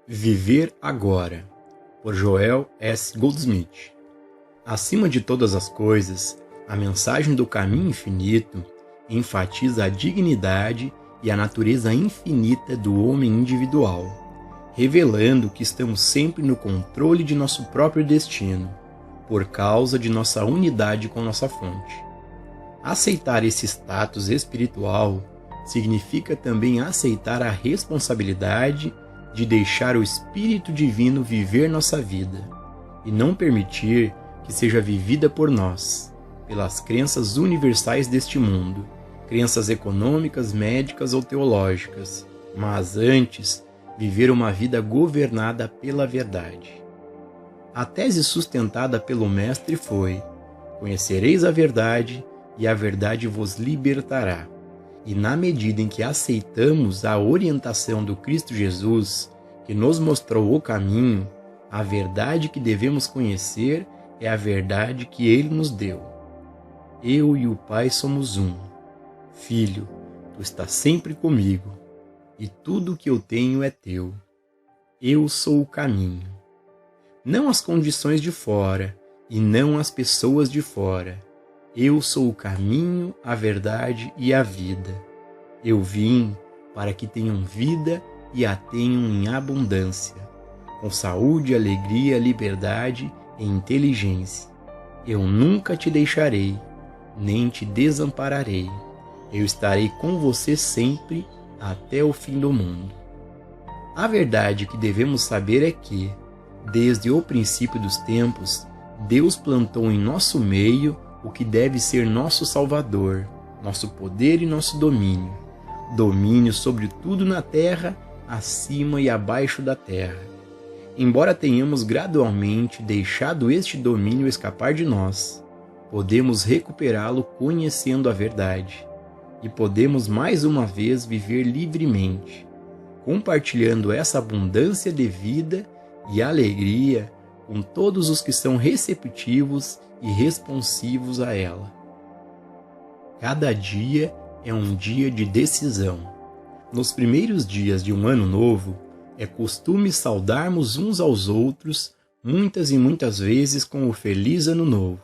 Viver Agora, por Joel S. Goldsmith. Acima de todas as coisas, a mensagem do caminho infinito enfatiza a dignidade e a natureza infinita do homem individual, revelando que estamos sempre no controle de nosso próprio destino, por causa de nossa unidade com nossa fonte. Aceitar esse status espiritual significa também aceitar a responsabilidade de deixar o Espírito Divino viver nossa vida e não permitir que seja vivida por nós, pelas crenças universais deste mundo, crenças econômicas, médicas ou teológicas, mas antes viver uma vida governada pela verdade. A tese sustentada pelo Mestre foi: conhecereis a verdade e a verdade vos libertará. E na medida em que aceitamos a orientação do Cristo Jesus, que nos mostrou o caminho, a verdade que devemos conhecer é a verdade que Ele nos deu. Eu e o Pai somos um. Filho, tu estás sempre comigo, e tudo o que eu tenho é teu. Eu sou o caminho. Não as condições de fora, e não as pessoas de fora. Eu sou o caminho, a verdade e a vida. Eu vim para que tenham vida e a tenham em abundância, com saúde, alegria, liberdade e inteligência. Eu nunca te deixarei, nem te desampararei. Eu estarei com você sempre, até o fim do mundo. A verdade que devemos saber é que, desde o princípio dos tempos, Deus plantou em nosso meio o que deve ser nosso Salvador, nosso poder e nosso domínio. Domínio sobre tudo na terra, acima e abaixo da terra. Embora tenhamos gradualmente deixado este domínio escapar de nós, podemos recuperá-lo conhecendo a verdade. E podemos mais uma vez viver livremente, compartilhando essa abundância de vida e alegria com todos os que são receptivos e responsivos a ela. Cada dia é um dia de decisão. Nos primeiros dias de um ano novo, é costume saudarmos uns aos outros muitas e muitas vezes com o Feliz Ano Novo.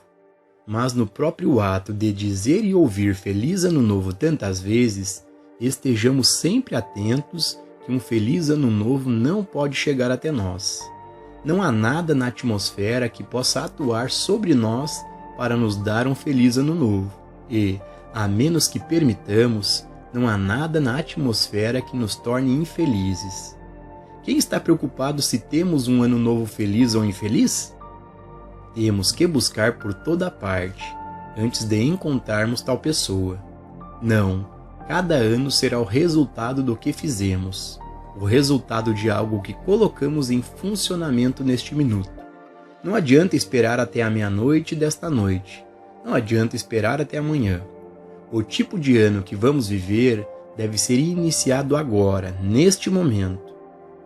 Mas no próprio ato de dizer e ouvir Feliz Ano Novo tantas vezes, estejamos sempre atentos que um Feliz Ano Novo não pode chegar até nós. Não há nada na atmosfera que possa atuar sobre nós para nos dar um Feliz Ano Novo. E, a menos que permitamos, não há nada na atmosfera que nos torne infelizes. Quem está preocupado se temos um ano novo feliz ou infeliz? Temos que buscar por toda parte, antes de encontrarmos tal pessoa. Não, cada ano será o resultado do que fizemos, o resultado de algo que colocamos em funcionamento neste minuto. Não adianta esperar até a meia-noite desta noite, não adianta esperar até amanhã. O tipo de ano que vamos viver deve ser iniciado agora, neste momento,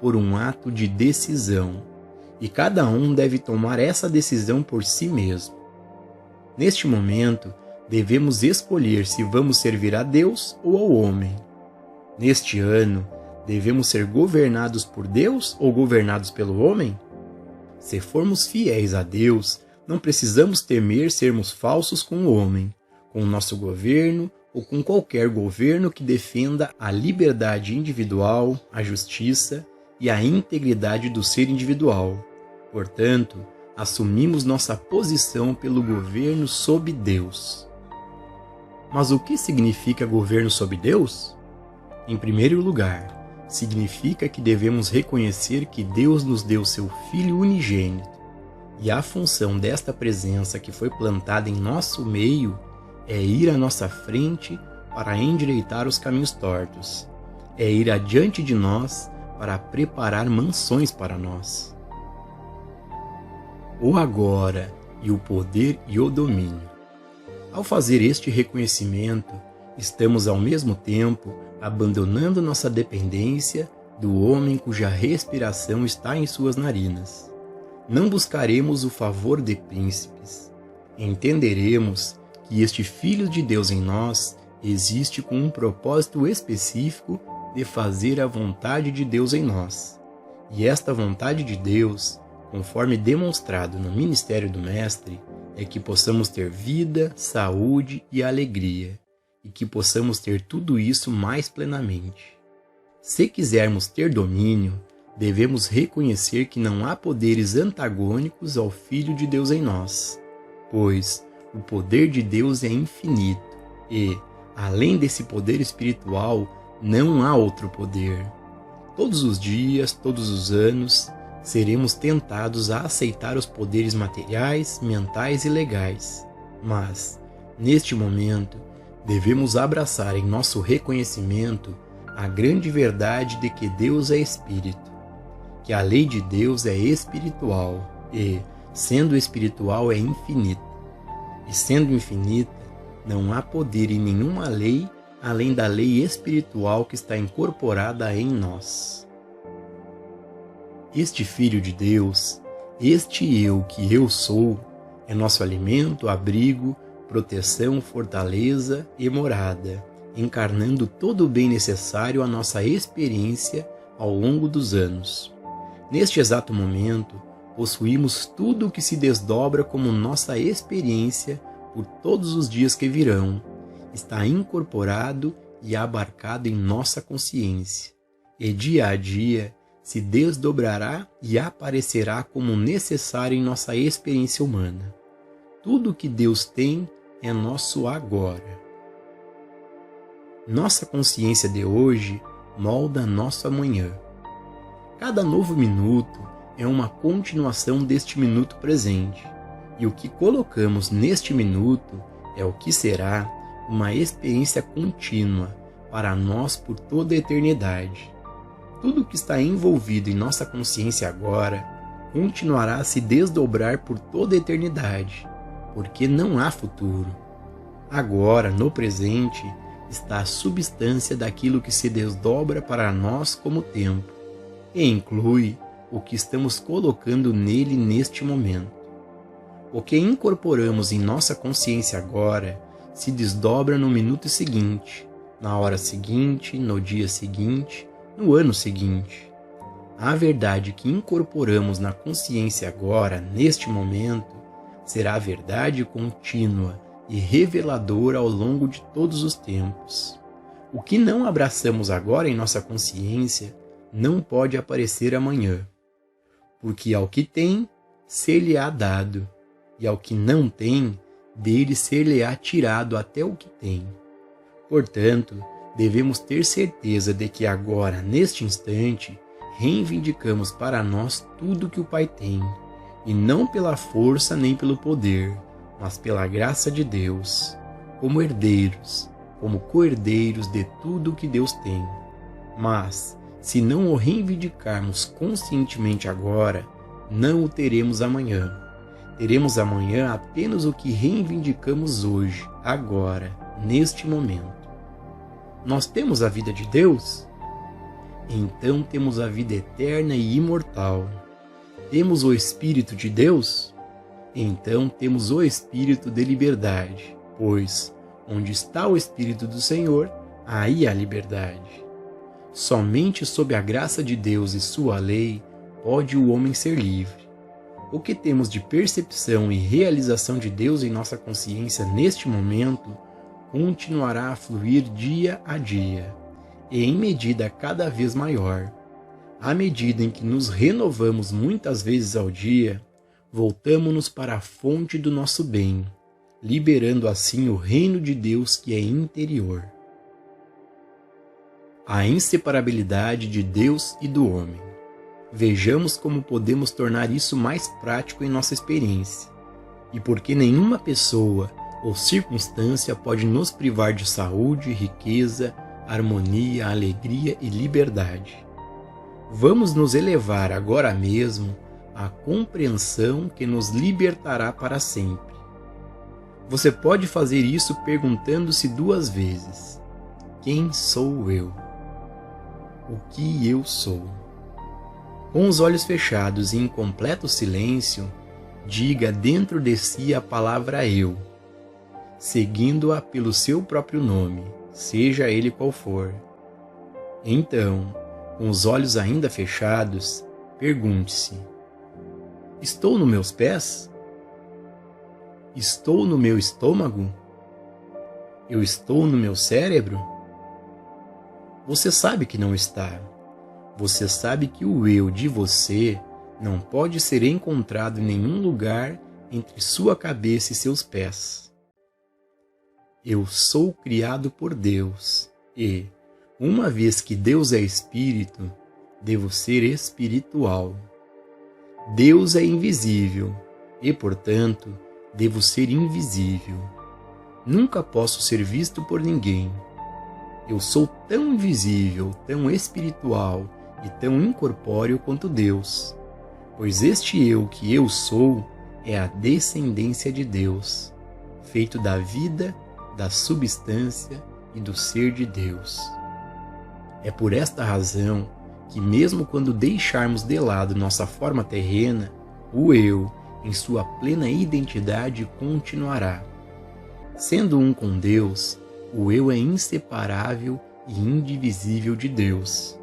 por um ato de decisão. E cada um deve tomar essa decisão por si mesmo. Neste momento, devemos escolher se vamos servir a Deus ou ao homem. Neste ano, devemos ser governados por Deus ou governados pelo homem? Se formos fiéis a Deus, não precisamos temer sermos falsos com o homem, com o nosso governo ou com qualquer governo que defenda a liberdade individual, a justiça e a integridade do ser individual. Portanto, assumimos nossa posição pelo governo sob Deus. Mas o que significa governo sob Deus? Em primeiro lugar, significa que devemos reconhecer que Deus nos deu seu Filho unigênito, e a função desta presença que foi plantada em nosso meio é ir à nossa frente para endireitar os caminhos tortos, é ir adiante de nós para preparar mansões para nós. O agora e o poder e o domínio. Ao fazer este reconhecimento, estamos ao mesmo tempo abandonando nossa dependência do homem cuja respiração está em suas narinas. Não buscaremos o favor de príncipes. Entenderemos que este Filho de Deus em nós existe com um propósito específico de fazer a vontade de Deus em nós. E esta vontade de Deus, conforme demonstrado no ministério do Mestre, é que possamos ter vida, saúde e alegria, e que possamos ter tudo isso mais plenamente. Se quisermos ter domínio, devemos reconhecer que não há poderes antagônicos ao Filho de Deus em nós, pois o poder de Deus é infinito e, além desse poder espiritual, não há outro poder. Todos os dias, todos os anos, seremos tentados a aceitar os poderes materiais, mentais e legais. Mas, neste momento, devemos abraçar em nosso reconhecimento a grande verdade de que Deus é Espírito, que a lei de Deus é espiritual e, sendo espiritual, é infinita. E sendo infinita, não há poder em nenhuma lei além da lei espiritual que está incorporada em nós. Este Filho de Deus, este eu que eu sou, é nosso alimento, abrigo, proteção, fortaleza e morada, encarnando todo o bem necessário à nossa experiência ao longo dos anos. Neste exato momento, possuímos tudo o que se desdobra como nossa experiência por todos os dias que virão. Está incorporado e abarcado em nossa consciência, e dia a dia se desdobrará e aparecerá como necessário em nossa experiência humana. Tudo o que Deus tem é nosso agora. Nossa consciência de hoje molda nosso amanhã. Cada novo minuto é uma continuação deste minuto presente, e o que colocamos neste minuto é o que será uma experiência contínua para nós por toda a eternidade. Tudo que está envolvido em nossa consciência agora continuará a se desdobrar por toda a eternidade, porque não há futuro. Agora, no presente, está a substância daquilo que se desdobra para nós como tempo, e inclui o que estamos colocando nele neste momento. O que incorporamos em nossa consciência agora se desdobra no minuto seguinte, na hora seguinte, no dia seguinte, no ano seguinte. A verdade que incorporamos na consciência agora, neste momento, será a verdade contínua e reveladora ao longo de todos os tempos. O que não abraçamos agora em nossa consciência não pode aparecer amanhã, porque ao que tem, ser-lhe-á dado, e ao que não tem, dele ser-lhe-á tirado até o que tem. Portanto, devemos ter certeza de que agora, neste instante, reivindicamos para nós tudo que o Pai tem, e não pela força nem pelo poder, mas pela graça de Deus, como herdeiros, como co-herdeiros de tudo o que Deus tem. Mas, se não o reivindicarmos conscientemente agora, não o teremos amanhã. Teremos amanhã apenas o que reivindicamos hoje, agora, neste momento. Nós temos a vida de Deus? Então temos a vida eterna e imortal. Temos o Espírito de Deus? Então temos o Espírito de liberdade, pois onde está o Espírito do Senhor, aí há liberdade. Somente sob a graça de Deus e sua lei pode o homem ser livre. O que temos de percepção e realização de Deus em nossa consciência neste momento continuará a fluir dia a dia, e em medida cada vez maior. À medida em que nos renovamos muitas vezes ao dia, voltamo-nos para a fonte do nosso bem, liberando assim o reino de Deus que é interior. A inseparabilidade de Deus e do homem. Vejamos como podemos tornar isso mais prático em nossa experiência, e porque nenhuma pessoa ou circunstância pode nos privar de saúde, riqueza, harmonia, alegria e liberdade. Vamos nos elevar agora mesmo à compreensão que nos libertará para sempre. Você pode fazer isso perguntando-se 2 vezes: quem sou eu? O que eu sou? Com os olhos fechados e em completo silêncio, diga dentro de si a palavra eu, seguindo-a pelo seu próprio nome, seja ele qual for. Então, com os olhos ainda fechados, pergunte-se: estou nos meus pés? Estou no meu estômago? Eu estou no meu cérebro? Você sabe que não está. Você sabe que o eu de você não pode ser encontrado em nenhum lugar entre sua cabeça e seus pés. Eu sou criado por Deus e, uma vez que Deus é espírito, devo ser espiritual. Deus é invisível e, portanto, devo ser invisível. Nunca posso ser visto por ninguém. Eu sou tão invisível, tão espiritual e tão incorpóreo quanto Deus, pois este eu que eu sou é a descendência de Deus, feito da vida, da substância e do ser de Deus. É por esta razão que, mesmo quando deixarmos de lado nossa forma terrena, o eu, em sua plena identidade, continuará. Sendo um com Deus, o eu é inseparável e indivisível de Deus,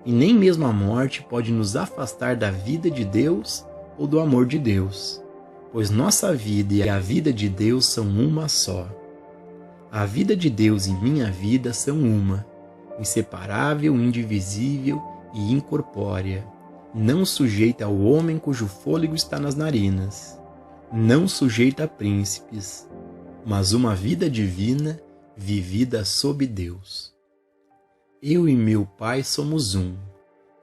e nem mesmo a morte pode nos afastar da vida de Deus ou do amor de Deus, pois nossa vida e a vida de Deus são uma só. A vida de Deus e minha vida são uma, inseparável, indivisível e incorpórea, não sujeita ao homem cujo fôlego está nas narinas, não sujeita a príncipes, mas uma vida divina vivida sob Deus. Eu e meu Pai somos um,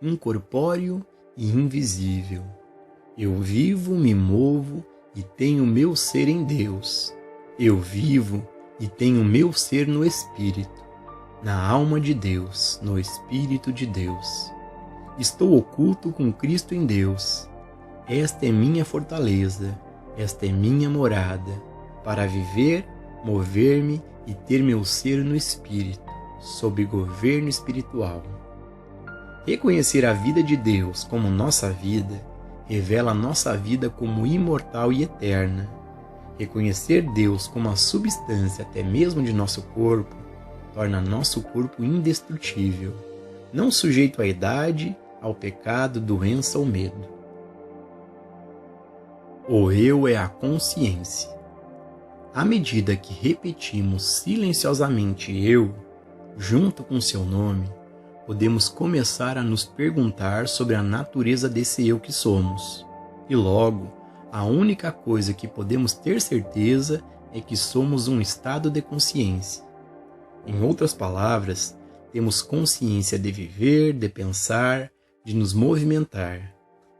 incorpóreo e invisível. Eu vivo, me movo e tenho meu ser em Deus. Eu vivo e tenho meu ser no Espírito, na alma de Deus, no Espírito de Deus. Estou oculto com Cristo em Deus. Esta é minha fortaleza, esta é minha morada, para viver, mover-me e ter meu ser no Espírito, sob governo espiritual. Reconhecer a vida de Deus como nossa vida revela nossa vida como imortal e eterna. Reconhecer Deus como a substância até mesmo de nosso corpo torna nosso corpo indestrutível, não sujeito à idade, ao pecado, doença ou medo. O eu é a consciência. À medida que repetimos silenciosamente eu, junto com seu nome, podemos começar a nos perguntar sobre a natureza desse eu que somos. E logo, a única coisa que podemos ter certeza é que somos um estado de consciência. Em outras palavras, temos consciência de viver, de pensar, de nos movimentar.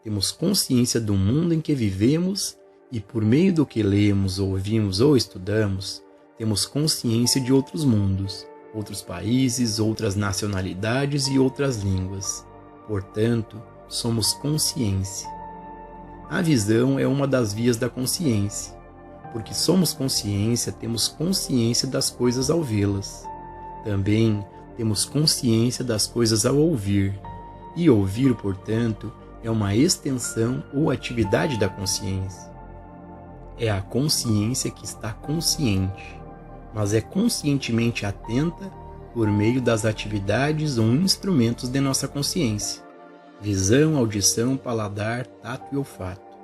Temos consciência do mundo em que vivemos e, por meio do que lemos, ouvimos ou estudamos, temos consciência de outros mundos, outros países, outras nacionalidades e outras línguas. Portanto, somos consciência. A visão é uma das vias da consciência. Porque somos consciência, temos consciência das coisas ao vê-las. Também temos consciência das coisas ao ouvir. E ouvir, portanto, é uma extensão ou atividade da consciência. É a consciência que está consciente, mas é conscientemente atenta por meio das atividades ou instrumentos de nossa consciência: visão, audição, paladar, tato e olfato.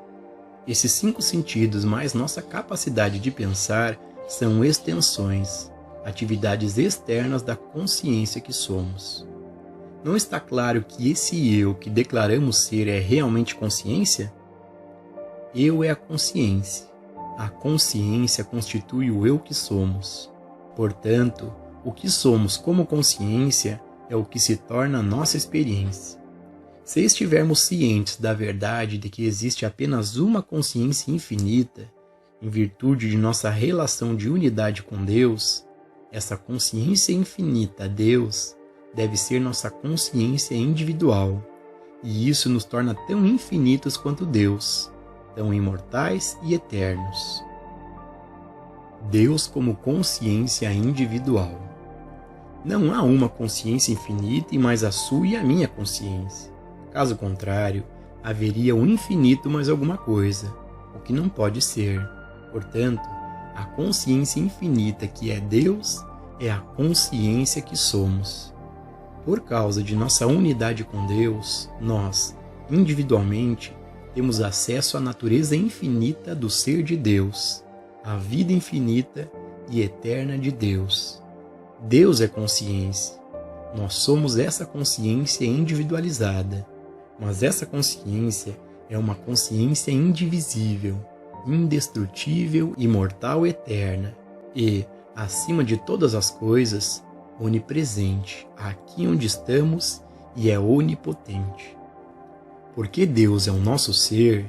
Esses 5 sentidos mais nossa capacidade de pensar são extensões, atividades externas da consciência que somos. Não está claro que esse eu que declaramos ser é realmente consciência? Eu é a consciência. A consciência constitui o eu que somos. Portanto, o que somos como consciência é o que se torna a nossa experiência. Se estivermos cientes da verdade de que existe apenas uma consciência infinita, em virtude de nossa relação de unidade com Deus, essa consciência infinita, Deus, deve ser nossa consciência individual, e isso nos torna tão infinitos quanto Deus, tão imortais e eternos. Deus como consciência individual. Não há uma consciência infinita e mais a sua e a minha consciência. Caso contrário, haveria um infinito mais alguma coisa, o que não pode ser. Portanto, a consciência infinita que é Deus é a consciência que somos. Por causa de nossa unidade com Deus, nós, individualmente, temos acesso à natureza infinita do ser de Deus, à vida infinita e eterna de Deus. Deus é consciência. Nós somos essa consciência individualizada, mas essa consciência é uma consciência indivisível, indestrutível, imortal, eterna e, acima de todas as coisas, onipresente, aqui onde estamos, e é onipotente. Porque Deus é o nosso ser,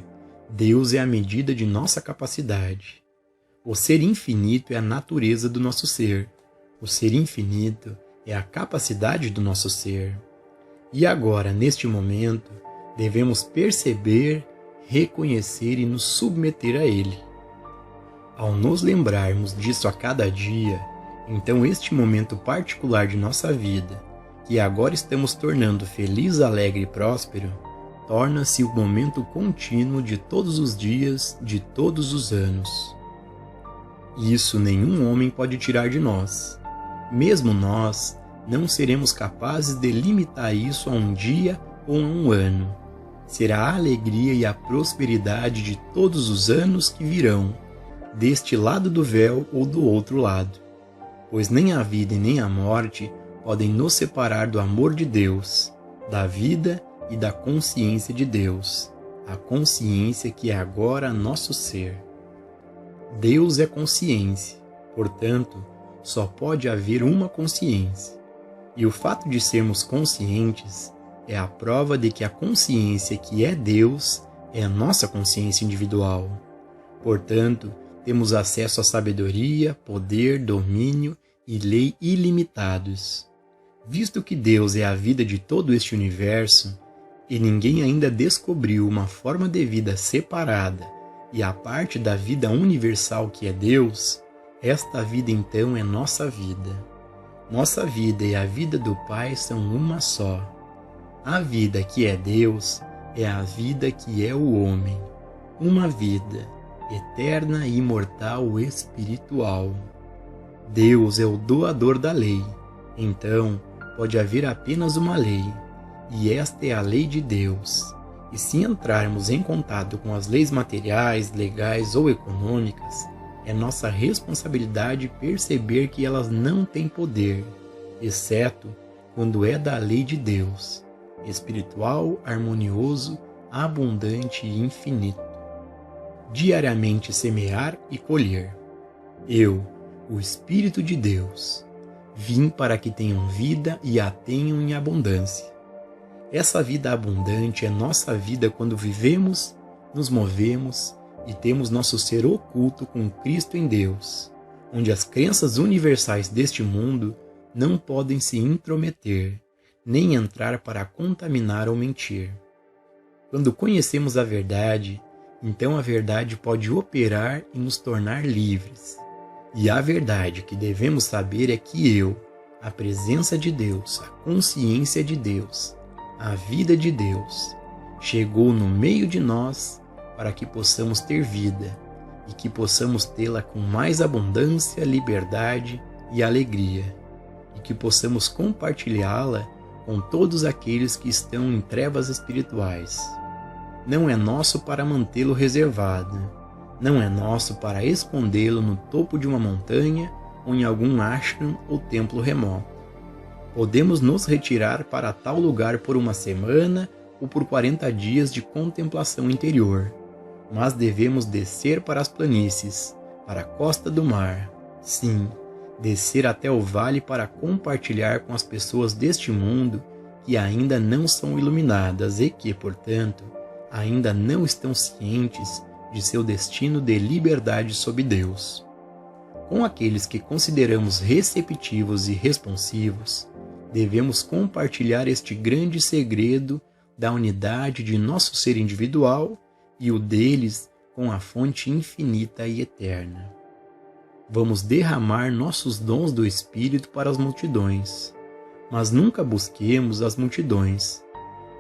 Deus é a medida de nossa capacidade. O ser infinito é a natureza do nosso ser. O ser infinito é a capacidade do nosso ser. E agora, neste momento, devemos perceber, reconhecer e nos submeter a Ele. Ao nos lembrarmos disso a cada dia, então este momento particular de nossa vida, que agora estamos tornando feliz, alegre e próspero, torna-se o momento contínuo de todos os dias, de todos os anos. Isso nenhum homem pode tirar de nós. Mesmo nós, não seremos capazes de limitar isso a um dia ou a um ano. Será a alegria e a prosperidade de todos os anos que virão, deste lado do véu ou do outro lado. Pois nem a vida e nem a morte podem nos separar do amor de Deus, da vida e da consciência de Deus, a consciência que é agora nosso ser. Deus é consciência, portanto, só pode haver uma consciência. E o fato de sermos conscientes é a prova de que a consciência que é Deus é a nossa consciência individual. Portanto, temos acesso à sabedoria, poder, domínio e lei ilimitados. Visto que Deus é a vida de todo este universo, e ninguém ainda descobriu uma forma de vida separada e a parte da vida universal que é Deus, esta vida então é nossa vida. Nossa vida e a vida do Pai são uma só. A vida que é Deus é a vida que é o homem. Uma vida eterna e imortal espiritual. Deus é o doador da lei, então pode haver apenas uma lei, e esta é a lei de Deus. E se entrarmos em contato com as leis materiais, legais ou econômicas, é nossa responsabilidade perceber que elas não têm poder, exceto quando é da lei de Deus, espiritual, harmonioso, abundante e infinito. Diariamente semear e colher. Eu, o Espírito de Deus, vim para que tenham vida e a tenham em abundância. Essa vida abundante é nossa vida quando vivemos, nos movemos e temos nosso ser oculto com Cristo em Deus, onde as crenças universais deste mundo não podem se intrometer, nem entrar para contaminar ou mentir. Quando conhecemos a verdade, então a verdade pode operar e nos tornar livres. E a verdade que devemos saber é que eu, a presença de Deus, a consciência de Deus, a vida de Deus, chegou no meio de nós para que possamos ter vida e que possamos tê-la com mais abundância, liberdade e alegria, e que possamos compartilhá-la com todos aqueles que estão em trevas espirituais. Não é nosso para mantê-lo reservado, não é nosso para escondê-lo no topo de uma montanha ou em algum ashram ou templo remoto. Podemos nos retirar para tal lugar por uma semana ou por 40 dias de contemplação interior, mas devemos descer para as planícies, para a costa do mar. Sim, descer até o vale para compartilhar com as pessoas deste mundo que ainda não são iluminadas e que, portanto, ainda não estão cientes de seu destino de liberdade sob Deus. Com aqueles que consideramos receptivos e responsivos, devemos compartilhar este grande segredo da unidade de nosso ser individual e o deles com a fonte infinita e eterna. Vamos derramar nossos dons do Espírito para as multidões, mas nunca busquemos as multidões.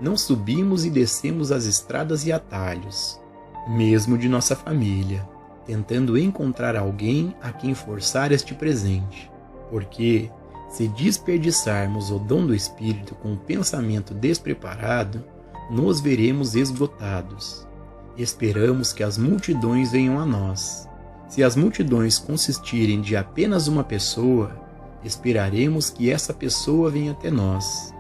Não subimos e descemos as estradas e atalhos, mesmo de nossa família, tentando encontrar alguém a quem forçar este presente, porque se desperdiçarmos o dom do Espírito com o pensamento despreparado, nos veremos esgotados. Esperamos que as multidões venham a nós. Se as multidões consistirem de apenas uma pessoa, esperaremos que essa pessoa venha até nós.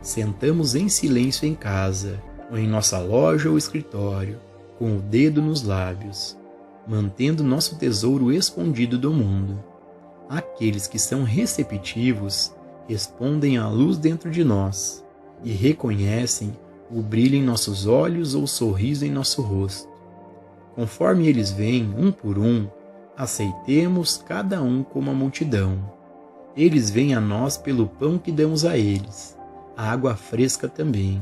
Sentamos em silêncio em casa, ou em nossa loja ou escritório, com o dedo nos lábios, mantendo nosso tesouro escondido do mundo. Aqueles que são receptivos respondem à luz dentro de nós e reconhecem o brilho em nossos olhos ou o sorriso em nosso rosto. Conforme eles vêm, um por um, aceitemos cada um como a multidão. Eles vêm a nós pelo pão que damos a eles, a água fresca também.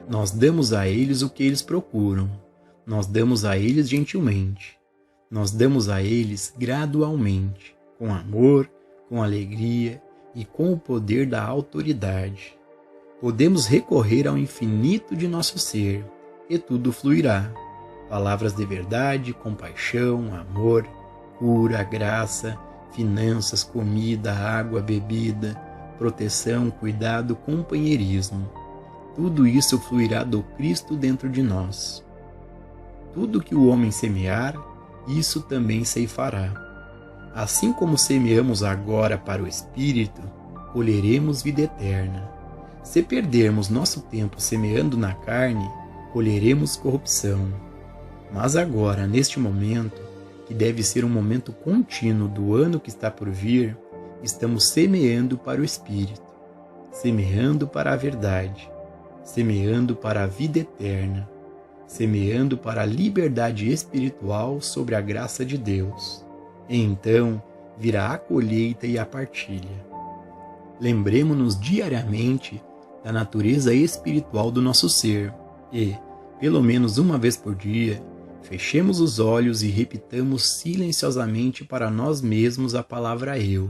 Nós damos a eles o que eles procuram. Nós damos a eles gentilmente. Nós damos a eles gradualmente, com amor, com alegria e com o poder da autoridade. Podemos recorrer ao infinito de nosso ser, e tudo fluirá. Palavras de verdade, compaixão, amor, cura, graça, finanças, comida, água, bebida, proteção, cuidado, companheirismo. Tudo isso fluirá do Cristo dentro de nós. Tudo que o homem semear, isso também ceifará. Assim como semeamos agora para o Espírito, colheremos vida eterna. Se perdermos nosso tempo semeando na carne, colheremos corrupção. Mas agora, neste momento, que deve ser um momento contínuo do ano que está por vir, estamos semeando para o Espírito, semeando para a verdade, semeando para a vida eterna, semeando para a liberdade espiritual sobre a graça de Deus. E então virá a colheita e a partilha. Lembremo-nos diariamente da natureza espiritual do nosso ser e, pelo menos uma vez por dia, fechemos os olhos e repitamos silenciosamente para nós mesmos a palavra eu,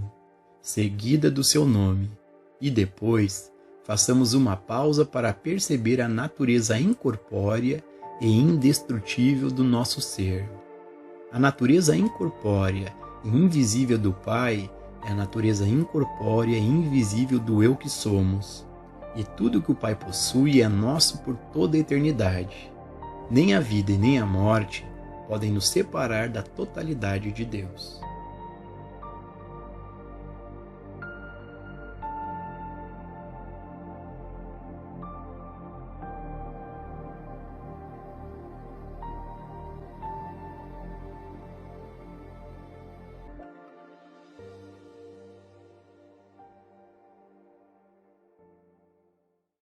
seguida do seu nome, e depois façamos uma pausa para perceber a natureza incorpórea e indestrutível do nosso ser. A natureza incorpórea e invisível do Pai é a natureza incorpórea e invisível do eu que somos, e tudo que o Pai possui é nosso por toda a eternidade. Nem a vida e nem a morte podem nos separar da totalidade de Deus.